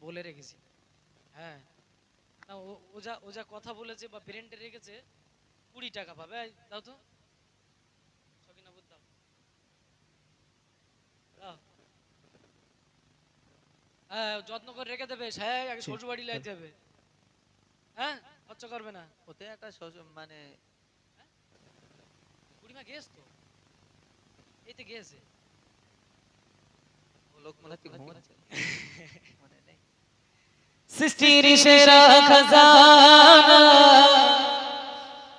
বলে রেখেছি। হ্যাঁ না, ও যা কথা বলেছে বা প্রিন্টে রেখেছে 20 টাকা পাবে। দাও তো সকিনা বুদ্ধ দাও। হ্যাঁ যত্ন করে রেখে দেবে, হ্যাঁ আগে শ্বশুর বাড়ি লাইতে হবে। হ্যাঁ খরচা করবে না। ওতে একটা মানে বুড়িমা গেছ তো, এই তো গেছে। লোক মনে কি ঘুমাচ্ছে মনে নেই। সৃষ্টির সেরা খাজানা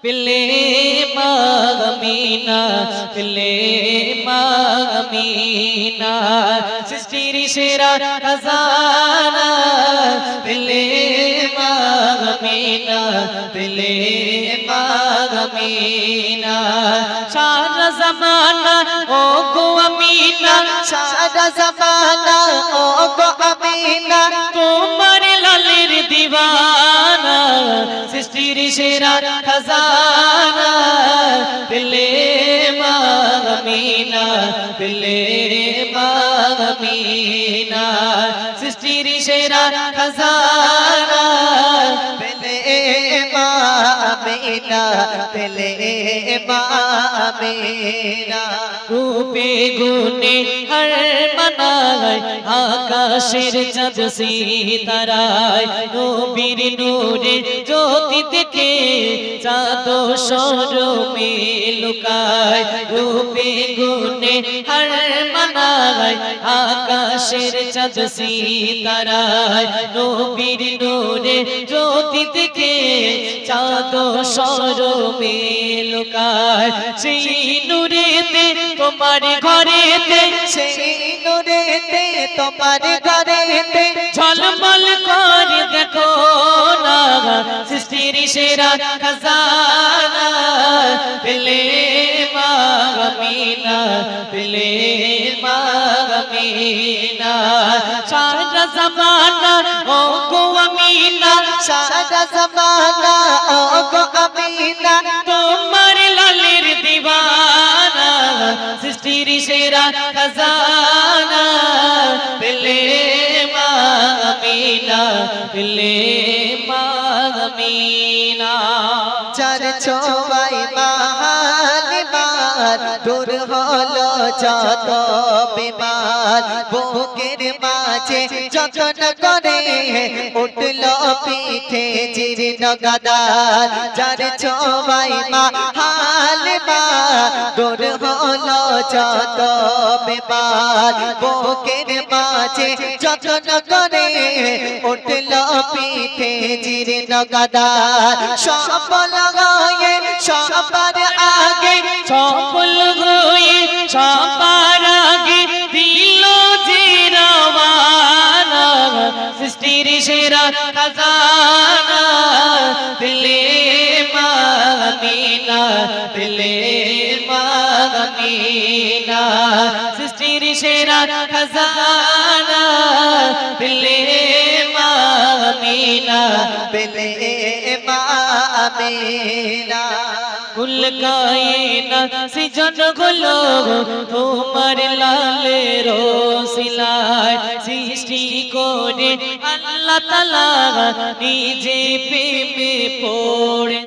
পিলে মাগমিনা, পিলে মাগমিনা, সৃষ্টির সেরা খাজানা পিলে মাগমিনা, পিলে মাগমিনা, সারা জামানা ও গো আমিনা, সারা জামানা ও গো আমিনা তোমার লালের দিওয়ানা, সৃষ্টির সেরা খাজানা পেলে মাগমিনা, পেলে মাগমিনা, সৃষ্টির সেরা খাজানা পেলে মা আমিনা, পেলে মা আমিনা। রূপে গুণে হর মানায় আকাশের চাঁদ সিতারায়, নবীর নূরে জ্যোতি দেখে চাঁদ শরমে লুকায়। রূপে গুণে হর মানায় আকাশের চাঁদ সিতারায়, নবীর নূরে জ্যোতি দেখে চাঁদ শরমে লুকায়। সেই নূরেতে তোমার ঘরেতে, সেই নূরেতে তোমার ঘরেতে ঝলমল করে দেখো না, সৃষ্টির সেরা খাজানা পেলে মাগমিনা, পেলে মাগমিনা, সারা জামানা ও গো আমিনা, সারা জামানা ও গো আমিনা তোমার লালের দিওয়ানা, সৃষ্টির সেরা খাজানা পেলে মাগমিনা, পেলে মাগমিনা। চার ছোয়াই মাহালিমার দূর হলো যত বিমার, বুকের মাঝে যতন করে উঠল পিঠে জীর্ণ গাদার। চার ছোয়াই মাহালিমার দূর হলো যত বিমার, বুকের মাঝে যতন করে উঠল পিঠে জীর্ণ গাদার। সফল হয়ে সবার আগে, সফল হয়ে সবার আগে দিল যে রওয়ানা, সৃষ্টির সেরা খাজানা পেলে মাগমিনা, পেলে মাগমিনা, সৃষ্টির সেরা খাজানা পেলে মাগমিনা, পেলে মা আমিনা। কুল কায়নাত সৃজন হলো তোমার লালের ওসিলায়, সৃষ্টি করে আল্লাহ তাআলা নিজে প্রেমে পড়ে।